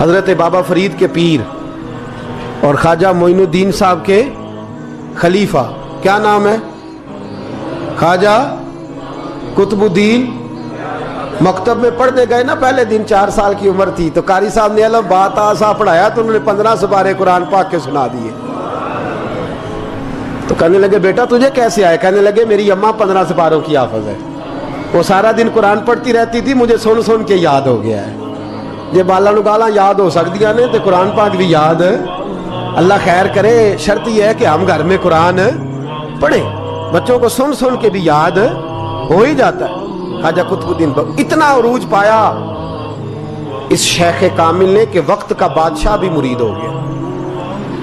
حضرت بابا فرید کے پیر اور خواجہ معین الدین صاحب کے خلیفہ، کیا نام ہے؟ خواجہ قطب الدین۔ مکتب میں پڑھنے گئے نا پہلے دن، 4 سال کی عمر تھی، تو قاری صاحب نے علم بات آسا پڑھایا تو انہوں نے 15 سپارے قرآن پاک کے سنا دیے۔ تو کہنے لگے بیٹا تجھے کیسے آئے؟ کہنے لگے میری اماں 15 سپاروں کی حافظ ہے، وہ سارا دن قرآن پڑھتی رہتی تھی، مجھے سن سن کے یاد ہو گیا ہے۔ یہ بالا نگالا یاد ہو سکتی ہیں تو قرآن پاک بھی یاد، اللہ خیر کرے۔ شرط یہ ہے کہ ہم گھر میں قرآن پڑھیں، بچوں کو سن سن کے بھی یاد ہو ہی جاتا ہے۔ خواجہ قطب الدین اتنا عروج پایا اس شیخ کامل نے کہ وقت کا بادشاہ بھی مرید ہو گیا۔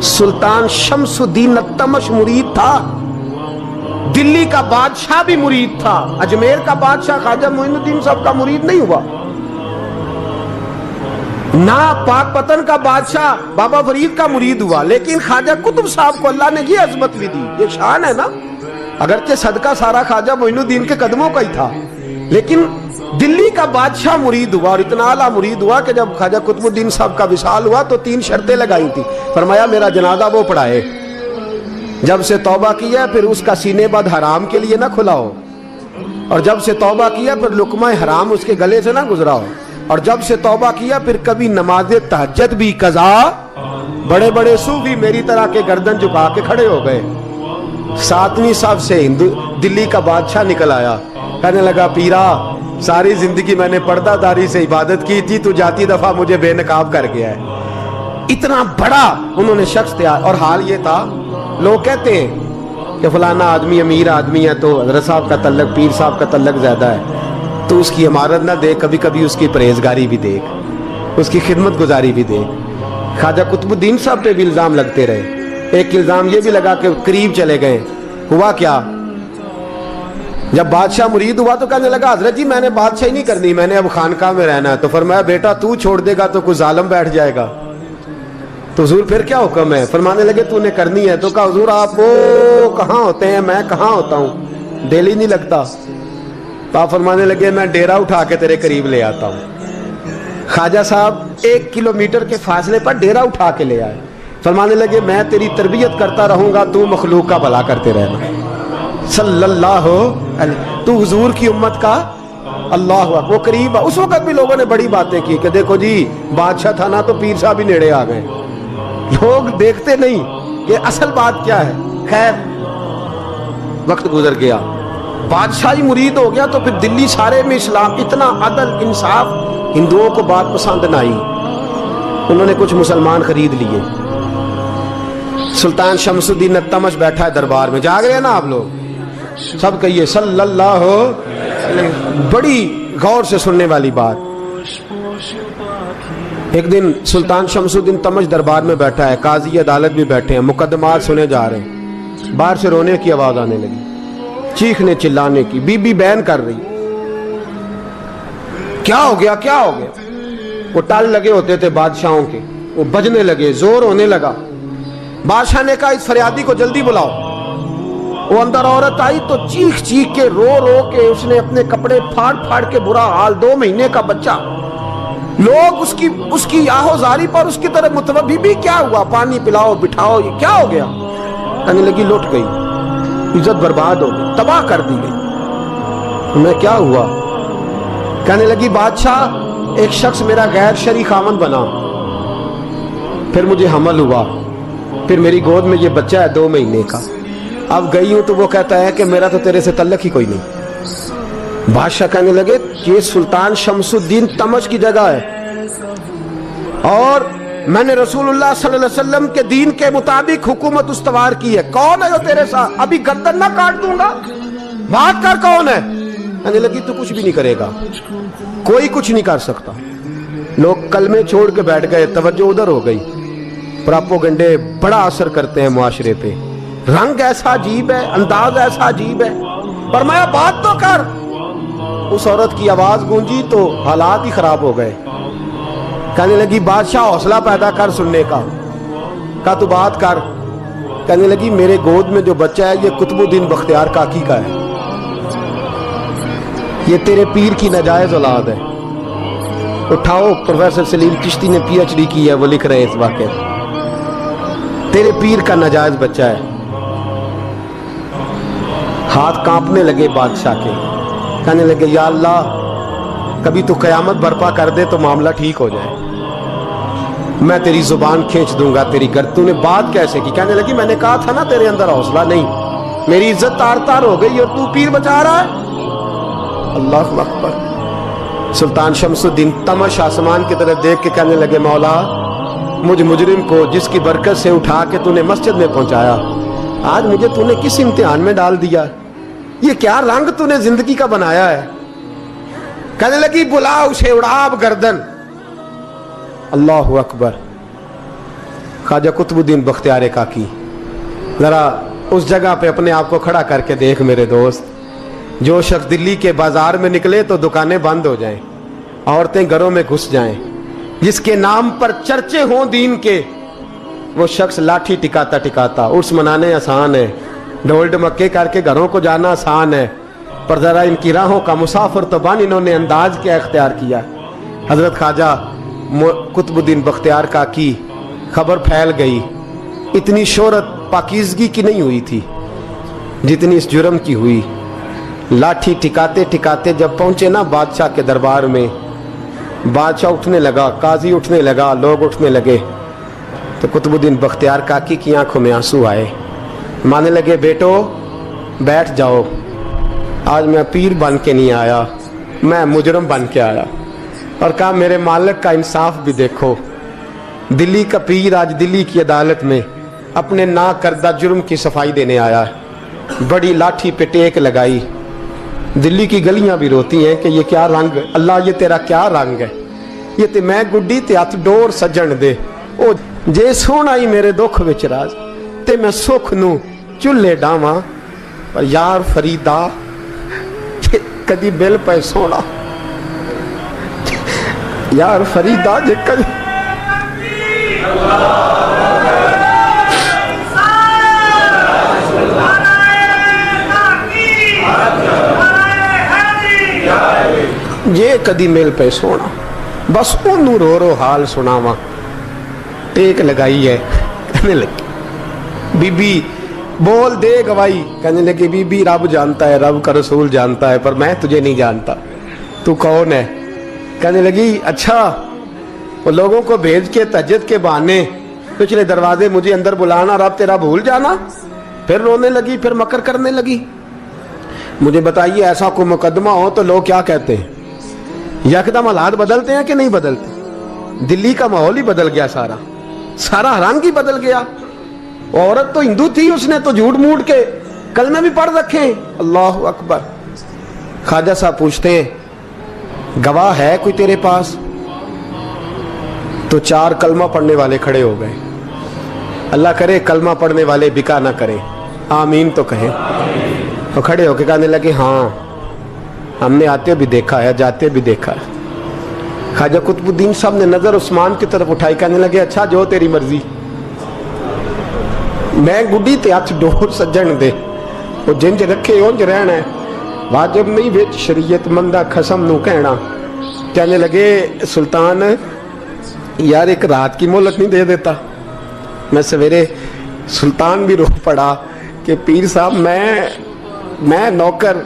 سلطان شمس الدین التمش مرید تھا، دلی کا بادشاہ بھی مرید تھا، اجمیر کا بادشاہ خواجہ معین الدین صاحب کا مرید نہیں ہوا، نہ پاک پتن کا بادشاہ بابا فرید کا مرید ہوا، لیکن خواجہ قطب صاحب کو اللہ نے یہ عظمت بھی دی۔ یہ شان ہے نا، اگرچہ صدقہ سارا خواجہ معین الدین کے قدموں کا ہی تھا، لیکن دلی کا بادشاہ مرید ہوا، اور اتنا اعلیٰ مرید ہوا کہ جب خواجہ قطب الدین صاحب کا وصال ہوا تو 3 شرطیں لگائی تھی۔ فرمایا میرا جنازہ وہ پڑھائے، جب سے توبہ کیا پھر اس کا سینے بد حرام کے لیے نہ کھلا ہو، اور جب سے توبہ کیا پھر لقمہ حرام اس کے گلے سے نہ گزرا ہو، اور جب سے توبہ کیا پھر کبھی نماز تہجد بھی قضا۔ بڑے بڑے صوفی میری طرح کے گردن جھکا کے کھڑے ہو گئے۔ 7ویں صف سے دلی کا بادشاہ نکل آیا، کہنے لگا پیرا ساری زندگی میں نے پردہ داری سے عبادت کی تھی، تو جاتی دفعہ مجھے بے نقاب کر گیا ہے۔ اتنا بڑا انہوں نے شخص تیار، اور حال یہ تھا لوگ کہتے ہیں کہ فلانا آدمی امیر آدمی ہے تو حضرت صاحب کا تعلق پیر صاحب کا تعلق زیادہ ہے، تو اس کی عمارت نہ دیکھ، کبھی کبھی اس کی پرہیزگاری بھی دیکھ، اس کی خدمت گزاری بھی دیکھ۔ خواجہ قطب الدین صاحب پہ بھی الزام لگتے رہے۔ ایک الزام یہ بھی لگا کہ قریب چلے گئے۔ ہوا کیا؟ جب بادشاہ مرید ہوا تو کہنے لگا حضرت جی میں نے بادشاہی نہیں کرنی، میں نے اب خانقاہ میں رہنا ہے۔ تو فرمایا بیٹا تو چھوڑ دے گا تو کوئی ظالم بیٹھ جائے گا، تو حضور پھر کیا حکم ہے؟ فرمانے لگے تو نے کرنی ہے۔ تو کہا حضور آپ وہ کہاں ہوتے ہیں، میں کہاں ہوتا ہوں، دل ہی نہیں لگتا۔ تو آپ فرمانے لگے میں ڈیرا اٹھا کے تیرے قریب لے آتا ہوں۔ خواجہ صاحب 1 کلومیٹر کے فاصلے پر ڈیرا اٹھا کے لے آئے۔ فرمانے لگے میں تیری تربیت کرتا رہوں گا، تو مخلوق کا بھلا کرتے رہنا۔ صلی اللہ علیہ، تو حضور کی امت کا اللہ اکبر، وہ قریب۔ اس وقت بھی لوگوں نے بڑی باتیں کی کہ دیکھو جی بادشاہ تھا نا تو پیر صاحب ہی نیڑے آ گئے۔ لوگ دیکھتے نہیں کہ اصل بات کیا ہے۔ خیر وقت گزر گیا، بادشاہی مرید ہو گیا، تو پھر دلی سارے میں اسلام، اتنا عدل انصاف، ہندوؤں کو بات پسند نہ آئی، انہوں نے کچھ مسلمان خرید لیے۔ سلطان شمس الدین التمش بیٹھا ہے دربار میں، جاگ رہے ہیں نا آپ لوگ سب، کہیے صلی اللہ علیہ۔ بڑی غور سے سننے والی بات۔ ایک دن سلطان شمس الدین تمش دربار میں بیٹھا ہے، قاضی عدالت بھی بیٹھے ہیں، مقدمات سنے جا رہے ہیں۔ باہر سے رونے کی آواز آنے لگی، چیخنے چلانے کی، بی بی بین کر رہی۔ کیا ہو گیا کیا ہو گیا؟ وہ ٹال لگے ہوتے تھے بادشاہوں کے، وہ بجنے لگے، زور ہونے لگا۔ بادشاہ نے کہا اس فریادی کو جلدی بلاؤ۔ وہ اندر عورت آئی تو چیخ چیخ کے رو رو کے اس نے اپنے کپڑے پھاڑ پھاڑ کے، برا حال، 2 مہینے کا بچہ، لوگ اس کی آہو زاری پر اس کی طرف متوجہ۔ بھی کیا ہوا؟ پانی پلاؤ بٹھاؤ، یہ کیا ہو گیا؟ کہنے لگی لٹ گئی، عزت برباد ہو گئی، تباہ کر دی گئی۔ میں کیا ہوا؟ کہنے لگی بادشاہ ایک شخص میرا غیر شرعی خاوند بنا، پھر مجھے حمل ہوا، پھر میری گود میں یہ بچہ ہے 2 مہینے کا، اب گئی ہوں تو وہ کہتا ہے کہ میرا تو تیرے سے تعلق ہی کوئی نہیں۔ بادشاہ کہنے لگے یہ سلطان شمس الدین تمش کی جگہ ہے، اور میں نے رسول اللہ صلی اللہ علیہ وسلم کے دین کے مطابق حکومت استوار کی ہے، کون ہے جو تیرے ساتھ؟ ابھی گردن نہ کاٹ دوں گا، بات کر کون ہے؟ کہنے لگی تو کچھ بھی نہیں کرے گا، کوئی کچھ نہیں کر سکتا۔ لوگ کلمے چھوڑ کے بیٹھ گئے، توجہ ادھر ہو گئی۔ پراپوگنڈے بڑا اثر کرتے ہیں معاشرے پہ، رنگ ایسا عجیب ہے، انداز ایسا عجیب ہے۔ فرمایا بات تو کر۔ اس عورت کی آواز گونجی تو حالات ہی خراب ہو گئے۔ کہنے لگی بادشاہ حوصلہ پیدا کر سننے کا۔ کہا تو بات کر۔ کہنے لگی میرے گود میں جو بچہ ہے یہ قطب الدین بختیار کاکی کا ہے، یہ تیرے پیر کی ناجائز اولاد ہے، اٹھاؤ, پروفیسر سلیم چشتی نے پی ایچ ڈی کی ہے, وہ لکھ رہے ہیں اس واقعے. تیرے پیر کا ناجائز بچہ ہے. ہاتھ کانپنے لگے بادشاہ کے, کہنے لگے یا اللہ کبھی تو قیامت برپا کر دے تو معاملہ ٹھیک ہو جائے, میں تیری زبان کھینچ دوں گا تیری گر. تو نے بات کیسے کی؟ کہنے لگی میں نے کہا تھا نا تیرے اندر حوصلہ نہیں, میری عزت تار تار ہو گئی اور تو پیر بچا رہا ہے. اللہ اکبر. سلطان شمس الدین تمش آسمان کی طرف دیکھ کے کہنے لگے مولا مجھ مجرم کو جس کی برکت سے اٹھا کے تو نے مسجد میں پہنچایا, آج مجھے تو نے کس امتحان میں ڈال دیا؟ یہ کیا رنگ تو نے زندگی کا بنایا ہے؟ کہنے لگی بلا اسے, اڑاب گردن. اللہ اکبر. خواجہ قطب الدین بختیار کاکی, ذرا اس جگہ پہ اپنے آپ کو کھڑا کر کے دیکھ میرے دوست. جو شخص دلی کے بازار میں نکلے تو دکانیں بند ہو جائیں, عورتیں گھروں میں گھس جائیں, جس کے نام پر چرچے ہوں دین کے, وہ شخص لاٹھی ٹکاتا ٹکاتا. عرس منانے آسان ہے, ڈھول ڈمکے کر کے گھروں کو جانا آسان ہے, پر ذرا ان کی راہوں کا مسافر تو بن انہوں نے انداز کیا اختیار کیا. حضرت خواجہ قطب الدین بختیار کاکی, خبر پھیل گئی. اتنی شہرت پاکیزگی کی نہیں ہوئی تھی جتنی اس جرم کی ہوئی. لاٹھی ٹکاتے ٹکاتے جب پہنچے نا بادشاہ کے دربار میں, بادشاہ اٹھنے لگا, قاضی اٹھنے لگا, لوگ اٹھنے لگے, تو قطب الدین بختیار کاکی کی آنکھوں میں آنسو آئے. مانے لگے بیٹو بیٹھ جاؤ, آج میں پیر بن کے نہیں آیا, میں مجرم بن کے آیا. اور کہا میرے مالک کا انصاف بھی دیکھو, دلی کا پیر آج دلی کی عدالت میں اپنے نا کردہ جرم کی صفائی دینے آیا ہے. بڑی لاٹھی پہ ٹیک لگائی. دلی کی گلیاں بھی روتی ہیں کہ یہ کیا رنگ, اللہ یہ تیرا کیا رنگ ہے, یہ تے میں گڈی تے ہاتھ ڈور سجن دے, او جے سونا ہی میرے دکھ وچ راز, تے میں سکھ نو چولہے ڈاواں, پر یار فریدا کدی بل پہ سونا, یار فریدا جے کدی یہ کدی میل پہ سونا, بس انہوں رو رو حال سناواں. ٹیک لگائی ہے, کہنے لگی بی بی بول دے گواہی. کہنے لگی بی بی رب جانتا ہے, رب کا رسول جانتا ہے, پر میں تجھے نہیں جانتا, تو کون ہے؟ کہنے لگی اچھا وہ لوگوں کو بھیج کے تہجد کے بہانے پچھلے دروازے مجھے اندر بلانا, رب تیرا بھول جانا. پھر رونے لگی, پھر مکر کرنے لگی. مجھے بتائیے ایسا کوئی مقدمہ ہو تو لوگ کیا کہتے ہیں؟ یکدم حالات بدلتے ہیں کہ نہیں بدلتے؟ دلی کا ماحول ہی بدل گیا, سارا رنگ ہی بدل گیا. عورت تو ہندو تھی, اس نے تو جھوٹ موٹ کے کلمے بھی پڑھ رکھے. اللہ اکبر. خواجہ صاحب پوچھتے ہیں گواہ ہے کوئی تیرے پاس؟ تو 4 کلمہ پڑھنے والے کھڑے ہو گئے. اللہ کرے کلمہ پڑھنے والے بکا نہ کریں, آمین تو کہیں. اور کھڑے ہو کے کہنے لگے ہاں ہم نے آتے بھی دیکھا ہے, جاتے بھی دیکھا ہے. خواجہ قطب الدین صاحب نے نظر عثمان کی طرف اٹھائی, کہنے لگے اچھا جو تیری مرضی, میں گڈی تے ہاتھ ڈور سجن دے, وہ جنج رکھے اونج رہنا ہے, واجب نہیں وچ شریعت مندہ خسم نو کہنا. کہنے لگے سلطان یار ایک رات کی مہلت نہیں دے دیتا؟ میں سویرے سلطان بھی رو پڑا کہ پیر صاحب میں نوکر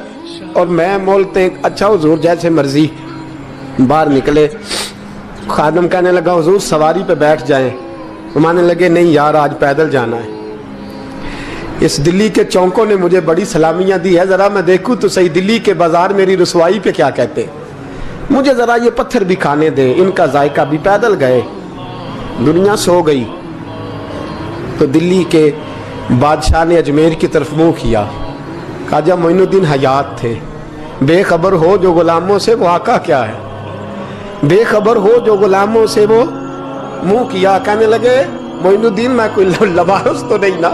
اور میں مولتے. اچھا حضور جیسے مرضی. باہر نکلے, خادم کہنے لگا حضور سواری پہ بیٹھ جائیں. مانے لگے نہیں یار آج پیدل جانا ہے. اس دلی کے چونکوں نے مجھے بڑی سلامیاں دی ہے, ذرا میں دیکھوں تو صحیح دلی کے بازار میری رسوائی پہ کیا کہتے, مجھے ذرا یہ پتھر بھی کھانے دیں. ان کا ذائقہ بھی. پیدل گئے, دنیا سو گئی. تو دلی کے بادشاہ نے اجمیر کی طرف منہ کیا. خواجہ معین الدین حیات تھے. بے خبر ہو جو غلاموں سے وہ آقا کیا ہے, بے خبر ہو جو غلاموں سے وہ منہ کیا. کہنے لگے معین الدین میں کوئی لوارس تو نہیں نا,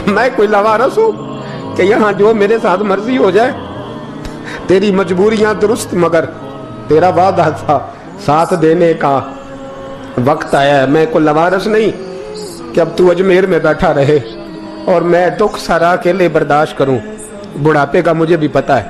میں کوئی لوارس ہوں کہ یہاں جو میرے ساتھ مرضی ہو جائے؟ تیری مجبوریاں درست, مگر تیرا وعدہ تھا ساتھ دینے کا, وقت آیا ہے. میں کوئی لوارس نہیں کہ اب تو اجمیر میں بیٹھا رہے اور میں دکھ سارا اکیلے برداشت کروں. بڑھاپے کا مجھے بھی پتا ہے,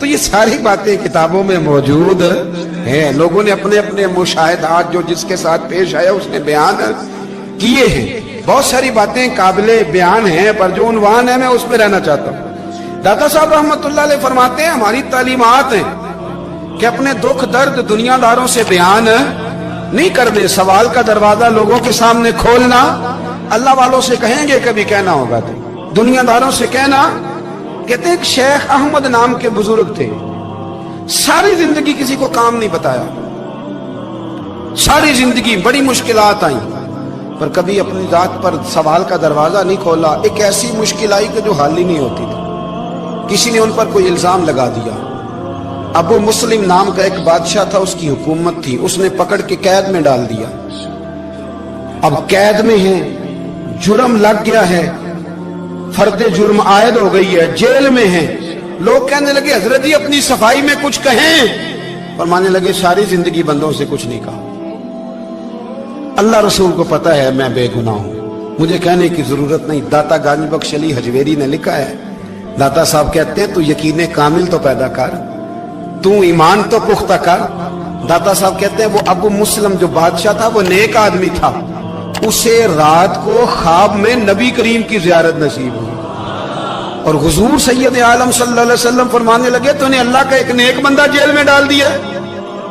تو یہ ساری باتیں کتابوں میں موجود ہیں، لوگوں نے اپنے اپنے مشاہدات جو جس کے ساتھ پیش آیا اس نے بیان کیے ہیں. بہت ساری باتیں قابل بیان ہیں، پر جو عنوان ہے میں اس میں رہنا چاہتا ہوں. داتا صاحب رحمت اللہ علیہ فرماتے ہیں ہماری تعلیمات ہیں کہ اپنے دکھ درد دنیا داروں سے بیان نہیں کرنے، سوال کا دروازہ لوگوں کے سامنے کھولنا اللہ والوں سے کہیں گے کبھی کہنا ہوگا تو دنیا داروں سے کہنا. کہتے ہیں ایک شیخ احمد نام کے بزرگ تھے، ساری زندگی کسی کو کام نہیں بتایا، ساری زندگی بڑی مشکلات آئیں پر کبھی اپنی ذات پر سوال کا دروازہ نہیں کھولا. ایک ایسی مشکل آئی کہ جو حل ہی نہیں ہوتی تھی، کسی نے ان پر کوئی الزام لگا دیا. ابو مسلم نام کا ایک بادشاہ تھا، اس کی حکومت تھی، اس نے پکڑ کے قید میں ڈال دیا. اب قید میں ہیں، جرم لگ گیا ہے، فرد جرم عائد ہو گئی ہے، جیل میں ہیں. لوگ کہنے لگے حضرت جی اپنی صفائی میں کچھ کہیں. فرمانے لگے ساری زندگی بندوں سے کچھ نہیں کہا، اللہ رسول کو پتا ہے میں بے گناہ ہوں، مجھے کہنے کی ضرورت نہیں. داتا گانج بخش علی حجویری نے لکھا ہے، داتا صاحب کہتے ہیں تو یقین کامل تو پیدا کر، تو ایمان تو پختہ کر. داتا صاحب کہتے ہیں وہ ابو مسلم جو بادشاہ تھا وہ نیک آدمی تھا، اسے رات کو خواب میں نبی کریم کی زیارت نصیب ہوئی اور حضور سید عالم صلی اللہ علیہ وسلم فرمانے لگے تو نے اللہ کا ایک نیک بندہ جیل میں ڈال دیا.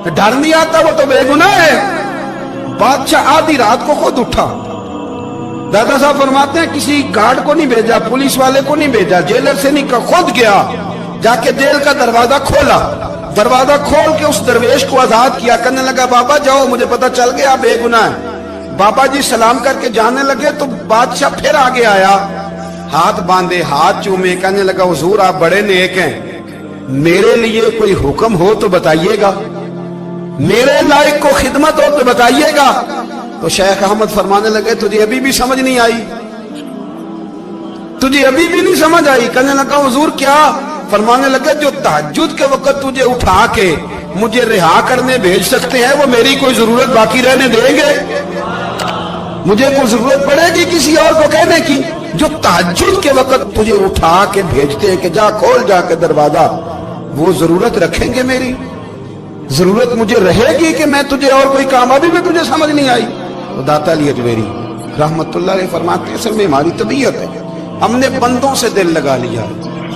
ڈر نہیں آتا، وہ تو بے گناہ ہے. بادشاہ آدھی رات کو خود اٹھا. دادا صاحب فرماتے ہیں کسی گارڈ کو نہیں بھیجا، پولیس والے کو نہیں بھیجا، جیلر سے نہیں کہا، خود گیا، جا کے جیل کا دروازہ کھولا. دروازہ کھول کے اس درویش کو آزاد کیا، کہنے لگا بابا جاؤ مجھے پتا چل گیا بے گناہ ہے. بابا جی سلام کر کے جانے لگے تو بادشاہ پھر آگے آیا، ہاتھ باندھے، ہاتھ چومے، کہنے لگا حضور آپ بڑے نیک ہیں، میرے لیے کوئی حکم ہو تو بتائیے گا، میرے لائق کو خدمت ہو تو بتائیے گا. تو شیخ احمد فرمانے لگے تجھے ابھی بھی سمجھ نہیں آئی، تجھے ابھی بھی نہیں سمجھ آئی. کہنے لگا حضور کیا؟ فرمانے لگے جو تہجد کے وقت تجھے اٹھا کے مجھے رہا کرنے بھیج سکتے ہیں وہ میری کوئی ضرورت باقی رہنے دیں گے؟ مجھے کوئی ضرورت پڑے گی کسی اور کو کہنے کی؟ جو تہجد کے وقت تجھے اٹھا کے بھیجتے ہیں کہ جا کھول جا کے دروازہ، وہ ضرورت رکھیں گے؟ میری ضرورت مجھے رہے گی کہ میں تجھے اور کوئی کام؟ ابھی بھی تجھے سمجھ نہیں آئی. تو داتا علی حجویری رحمت اللہ علیہ فرماتے ہیں اصل میں ہماری طبیعت ہے، ہم نے بندوں سے دل لگا لیا،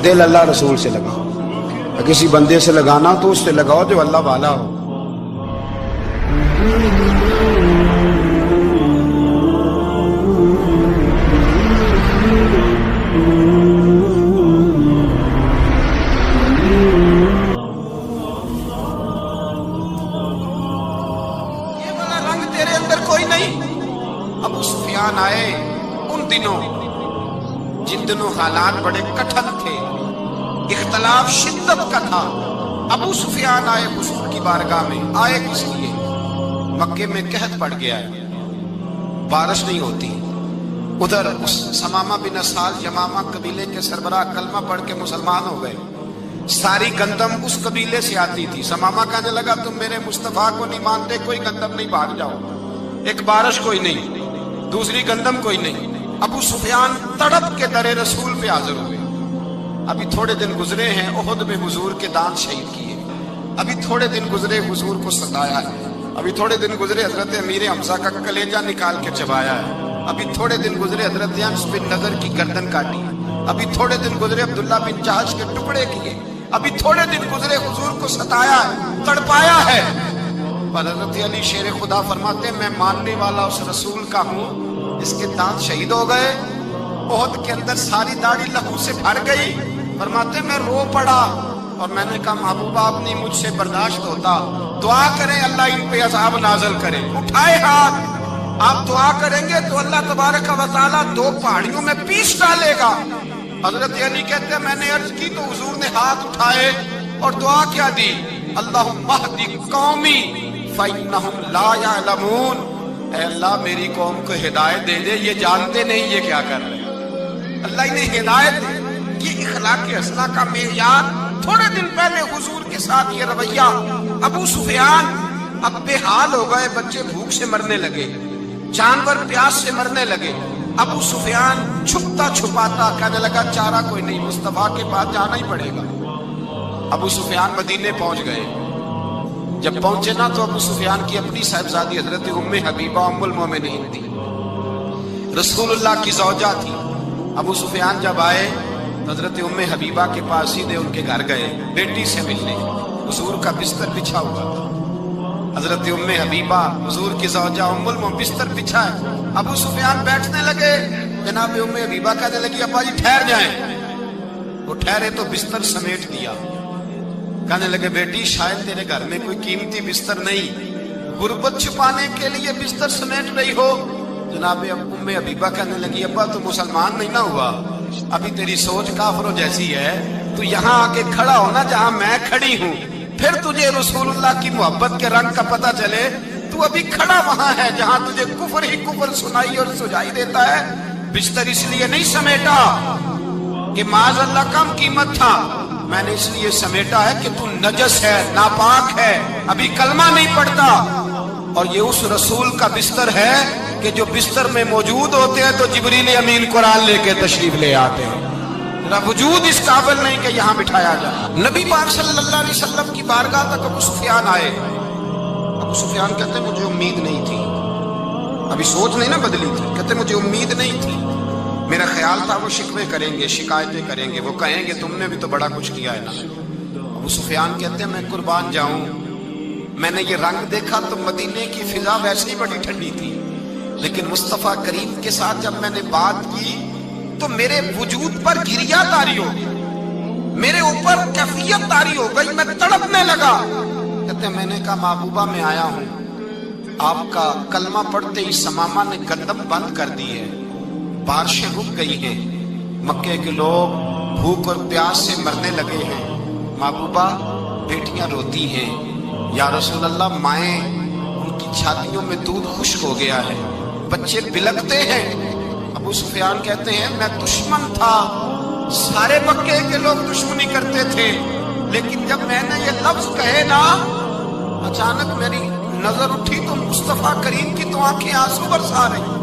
دل اللہ رسول سے لگا. کسی بندے سے لگانا تو اس سے لگاؤ جو اللہ والا ہو. یہ والا رنگ تیرے اندر کوئی نہیں. ابو سفیان آئے ان دنوں جن دنوں حالات بڑے کٹھن تھے، اختلاف شدت کا تھا. ابو سفیان آئے حضور کی بارگاہ میں. آئے کس لیے؟ مکے میں قحط پڑ گیا ہے، بارش نہیں ہوتی. ادھر اس سمامہ بن اسال یمامہ قبیلے کے سربراہ کلمہ پڑھ کے مسلمان ہو گئے. ساری گندم اس قبیلے سے آتی تھی. سمامہ کہنے لگا تم میرے مصطفیٰ کو نہیں مانتے، کوئی گندم نہیں، بھاگ جاؤ. ایک بارش کوئی نہیں، دوسری گندم کوئی نہیں. ابو سفیان تڑپ کے در رسول پہ حاضر ہوئے. ابھی تھوڑے دن گزرے ہیں احد میں حضور کے دانت شہید کیے، ابھی تھوڑے دن گزرے حضور کو ستایا ہے، ابھی تھوڑے دن گزرے حضرت امیر حمزہ کا کلیجہ نکال کے چبایا ہے، ابھی تھوڑے دن گزرے حضرت انس بن نضر کی گردن کاٹی، ابھی تھوڑے دن گزرے عبداللہ بن جہش کے ٹکڑے کیے، ابھی تھوڑے دن گزرے حضور کو ستایا ہے، تڑپایا ہے. پر حضرت علی شیر خدا فرماتے ہیں میں ماننے والا اس رسول کا ہوں اس کے دانت شہید ہو گئے. احد کے اندر ساری داڑھی لہو سے بھر گئی. فرماتے میں رو پڑا اور میں نے کہا محبوب آپ نہیں مجھ سے برداشت ہوتا، دعا کریں اللہ ان پہ عذاب نازل کرے. اٹھائے ہاتھ، آپ دعا کریں گے تو اللہ تبارک و تعالیٰ 2 پہاڑیوں میں پیس ڈالے گا. حضرت علی کہتے ہیں میں نے عرض کی تو حضور نے ہاتھ اٹھائے اور دعا کیا دی، اللہم اہدی قومی فإنہم لا یعلمون. اے اللہ میری قوم کو ہدایت دے دے، یہ جانتے نہیں یہ کیا کر رہے ہیں. اللہ انہیں ہدایت دے. یہ اخلاق حسنہ کا معیار. تھوڑے دن پہلے حضور کے ساتھ یہ رویہ. ابو سفیان اب بے حال ہو گئے، بچے بھوک سے مرنے لگے، جانور پیاس سے مرنے لگے. ابو سفیان چھپتا چھپاتا کہنے لگا چارہ کوئی نہیں، مصطفیٰ کے پاس جانا ہی پڑے گا. ابو سفیان مدینے پہنچ گئے. جب پہنچے نا تو ابو سفیان کی اپنی صاحبزادی حضرت ام حبیبہ ام المومنین تھی, رسول اللہ کی زوجہ تھی. ابو سفیان جب آئے تو حضرت ام حبیبہ کے پاس سیدھے ان کے گھر گئے بیٹی سے ملنے. حضور کا بستر بچھا ہوا تھا. حضرت ام حبیبہ حضور کی زوجہ ام المومنین بستر بچھا ہے. ابو سفیان بیٹھنے لگے, جناب ام حبیبہ کہنے لگی ابا جی ٹھہر جائیں. وہ ٹھہرے تو بستر سمیٹ دیا. کہنے لگے بیٹی شاید تیرے گھر میں کوئی قیمتی بستر نہیں, غربت چھپانے کے لیے بستر سمیٹ رہی ہو. جناب ام حبیبہ کہنے لگی ابا تو مسلمان نہیں نہ ہوا, ابھی تیری سوچ کافروں جیسی ہے. تو یہاں آ کے کھڑا ہونا جہاں میں کھڑی ہوں, پھر تجھے رسول اللہ کی محبت کے رنگ کا پتہ چلے. تو ابھی کھڑا وہاں ہے جہاں تجھے کفر ہی کفر سنائی اور سجائی دیتا ہے. بستر اس لیے نہیں سمیٹا کہ معاذ اللہ کم قیمت تھا, میں نے اس لیے سمیٹا ہے کہ تو نجس ہے, ناپاک ہے, ابھی کلمہ نہیں پڑھتا. اور یہ اس رسول کا بستر ہے کہ جو بستر میں موجود ہوتے ہیں تو جبریل امین قرآن لے کے تشریف لے آتے ہیں. وجود اس قابل نہیں کہ یہاں بٹھایا جائے. نبی پاک صلی اللہ علیہ وسلم کی بارگاہ تک ابو سفیان آئے. ابو سفیان کہتے ہیں مجھے امید نہیں تھی, ابھی سوچ نہیں نا بدلی تھی. کہتے مجھے امید نہیں تھی, میرا خیال تھا وہ شکوے کریں گے, شکایتیں کریں گے, وہ کہیں گے تم نے بھی تو بڑا کچھ کیا ہے نا. ابو سفیان کہتے ہیں میں قربان جاؤں, میں نے یہ رنگ دیکھا تو مدینے کی فضا ویسے ہی بڑی ٹھنڈی تھی, لیکن مصطفیٰ کریم کے ساتھ جب میں نے بات کی تو میرے وجود پر گریہ طاری ہو گئی, میرے اوپر کیفیت طاری ہو گئی, میں تڑپنے لگا. کہتے ہیں میں نے کہا محبوبہ میں آیا ہوں, آپ کا کلمہ پڑھتے ہی سمامہ نے گندم بند کر دی ہے, بارشیں رک گئی ہیں, مکے کے لوگ بھوک اور پیاس سے مرنے لگے ہیں. محبوبہ بیٹیاں روتی ہیں, یا رسول اللہ مائیں ان کی چھاتیوں میں دودھ خشک ہو گیا ہے, بچے بلکتے ہیں. ابو سفیان کہتے ہیں میں دشمن تھا, سارے مکے کے لوگ دشمنی کرتے تھے, لیکن جب میں نے یہ لفظ کہے نا اچانک میری نظر اٹھی تو مصطفیٰ کریم کی تو آنکھیں آنسو برسا رہی.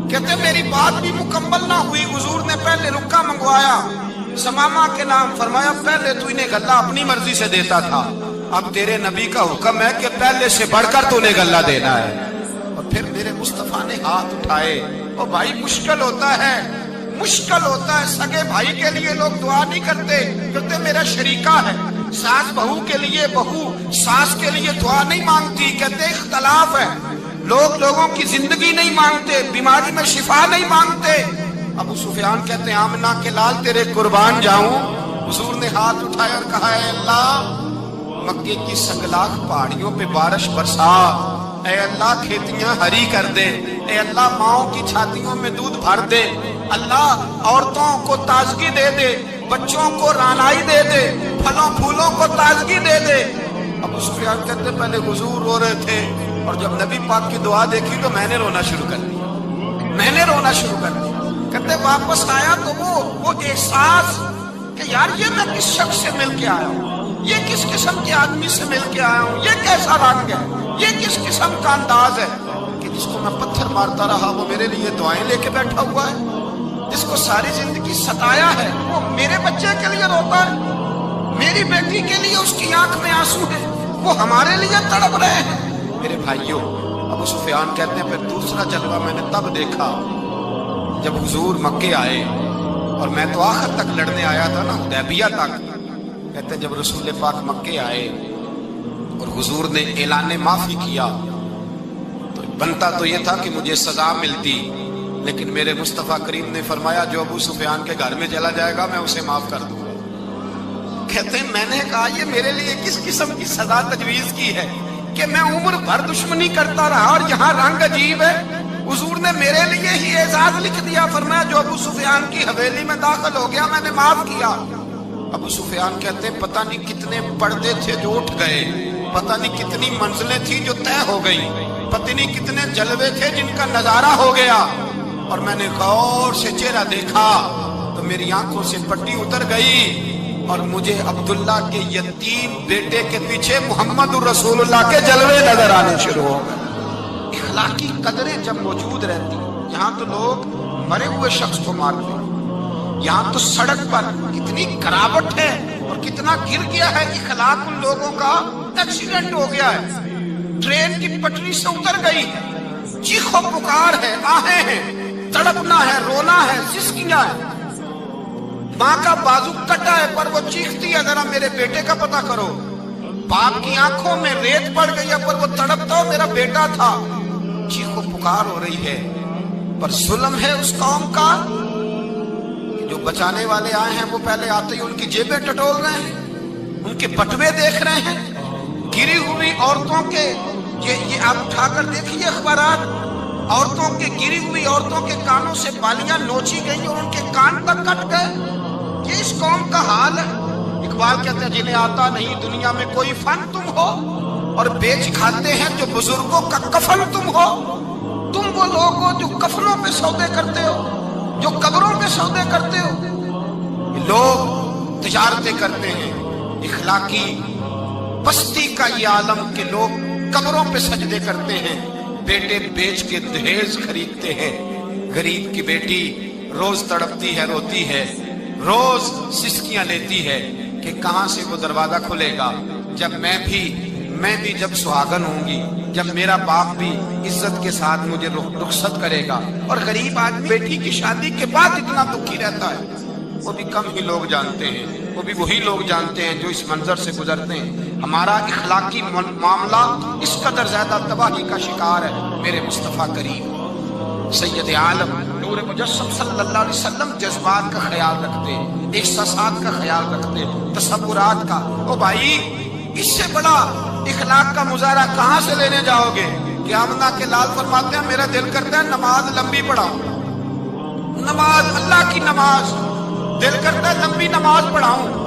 کہتے میری بات بھی مکمل نہ ہوئی, حضور نے پہلے رکا منگوایا, سمامہ کے نام فرمایا, پہلے تو انہیں غلہ اپنی مرضی سے دیتا تھا, اب تیرے نبی کا حکم ہے کہ پہلے سے بڑھ کر تو انہیں غلہ دینا ہے. اور پھر میرے مصطفیٰ نے ہاتھ اٹھائے. او بھائی مشکل ہوتا ہے, مشکل ہوتا ہے. سگے بھائی کے لیے لوگ دعا نہیں کرتے, کہتے میرا شریکہ ہے. ساس بہو کے لیے بہو ساس کے لیے دعا نہیں مانگتی, کہتے اختلاف ہے. لوگ لوگوں کی زندگی نہیں مانگتے, بیماری میں شفا نہیں مانگتے. ابو سفیان کہتے ہیں آمنہ کے لال تیرے قربان جاؤں. حضور نے ہاتھ اٹھایا اور کہا اے اللہ مکے کی سنگلاخ پہاڑیوں پہ بارش برسا, اے اللہ کھیتیاں ہری کر دے, اے اللہ ماؤں کی چھاتیوں میں دودھ بھر دے, اللہ عورتوں کو تازگی دے دے, بچوں کو رانائی دے دے, پھلوں پھولوں کو تازگی دے دے. ابو سفیان کہتے پہلے حضور رو رہے تھے, اور جب نبی پاک کی دعا دیکھی تو میں نے رونا شروع کر دیا, میں نے رونا شروع کر دیا. کہتے واپس آیا تو وہ احساس کہ یار یہ میں کس شخص سے مل کے آیا ہوں, یہ کس قسم کے آدمی سے مل کے آیا ہوں, یہ کیسا رنگ ہے, یہ کس قسم کا انداز ہے کہ جس کو میں پتھر مارتا رہا وہ میرے لیے دعائیں لے کے بیٹھا ہوا ہے, جس کو ساری زندگی ستایا ہے وہ میرے بچے کے لیے روتا ہے, میری بیٹی کے لیے اس کی آنکھ میں آنسو ہے, وہ ہمارے لیے تڑپ رہے ہیں. میرے بھائیوں, ابو سفیان کہتے ہیں پھر دوسرا جلوہ میں نے تب دیکھا جب حضور مکے آئے, اور میں تو آخر تک لڑنے آیا تھا نا, حدیبیہ تک. کہتے ہیں جب رسول پاک مکے آئے اور حضور نے اعلان معافی کیا تو بنتا تو یہ تھا کہ مجھے سزا ملتی, لیکن میرے مصطفیٰ کریم نے فرمایا جو ابو سفیان کے گھر میں چلا جائے گا میں اسے معاف کر دوں گا. کہتے ہیں میں نے کہا یہ میرے لیے کس قسم کی سزا تجویز کی ہے کہ میں عمر بھر دشمنی کرتا رہا اور یہاں رنگ عجیب ہے. حضور نے میرے لیے ہی اعزاز لکھ دیا, فرمایا جو ابو سفیان کی حویلی میں داخل ہو گیا میں نے معاف کیا. ابو سفیان کہتے ہیں پتہ نہیں کتنے پردے تھے جو اٹھ گئے, پتہ نہیں کتنی منزلیں تھی جو طے ہو گئی, پتہ نہیں کتنے جلوے تھے جن کا نظارہ ہو گیا. اور میں نے غور سے چہرہ دیکھا تو میری آنکھوں سے پٹی اتر گئی اور مجھے عبداللہ کے یتیم بیٹے کے پیچھے محمد الرسول اللہ کے جلوے نظر آنے شروع ہو گئے. اخلاقی قدریں جب موجود رہتی, یہاں تو لوگ مرے ہوئے شخص کو مارتے ہیں, یہاں تو سڑک پر کتنی کراوٹ ہے, اور کتنا گر گیا ہے اخلاق ان لوگوں کا. ایکسیڈنٹ ہو گیا ہے, ٹرین کی پٹری سے اتر گئی ہے, چیخ و پکار ہے, آہیں ہیں, تڑپنا ہے, رونا ہے, سسکیاں ہے. ماں کا بازو کٹا ہے پر وہ چیختی ہے ذرا میرے بیٹے کا پتہ کرو. باپ کی آنکھوں میں ریت پڑ گئی ہے پر وہ تڑپتا میرا بیٹا تھا. چیخ و پکار ہو رہی ہے. پر ظلم ہے اس قوم کا کہ جو بچانے والے آئے ہیں وہ پہلے آتے ہی ان کی جیبیں ٹٹول رہے ہیں, ان کے بٹوے دیکھ رہے ہیں, گری ہوئی عورتوں کے, یہ آپ اٹھا کر دیکھیے اخبارات, عورتوں کے, گری ہوئی عورتوں کے کانوں سے بالیاں نوچی گئی اور ان کے کان تک کٹ گئے. یہ اس قوم کا حال ہے. اقبال کہتے ہیں جنہیں آتا نہیں دنیا میں کوئی فن تم ہو, اور بیچ کھاتے ہیں جو بزرگوں کا کفن تم ہو. تم وہ لوگ ہو جو کفنوں پہ سودے کرتے ہو, جو قبروں پہ سودے کرتے ہو. یہ لوگ تجارتیں کرتے ہیں, اخلاقی پستی کا یہ عالم کہ لوگ قبروں پہ سجدے کرتے ہیں, بیٹے بیچ کے دہیز خریدتے ہیں. غریب کی بیٹی روز تڑپتی ہے, روتی ہے, روز سسکیاں لیتی ہے کہ کہاں سے وہ دروازہ کھلے گا جب میں بھی جب سہاگن ہوں گی, جب میرا باپ بھی عزت کے ساتھ مجھے رخصت کرے گا. اور غریب آدمی بیٹی کی شادی کے بعد اتنا دکھی رہتا ہے, وہ بھی کم ہی لوگ جانتے ہیں, وہ بھی وہی لوگ جانتے ہیں جو اس منظر سے گزرتے ہیں. ہمارا اخلاقی معاملہ اس قدر زیادہ تباہی کا شکار ہے. میرے مصطفیٰ کریم سید عالم نور مجسم صلی اللہ علیہ وسلم جذبات کا خیال رکھتے, احساسات کا خیال رکھتے, تصورات کا. او بھائی اس سے بڑا اخلاق کا مظاہرہ کہاں سے لینے جاؤ گے کہ آمنہ کے لال فرماتے ہیں میرا دل کرتا ہے نماز لمبی پڑھاؤں, نماز اللہ کی نماز, دل کرتا ہے لمبی نماز پڑھاؤں.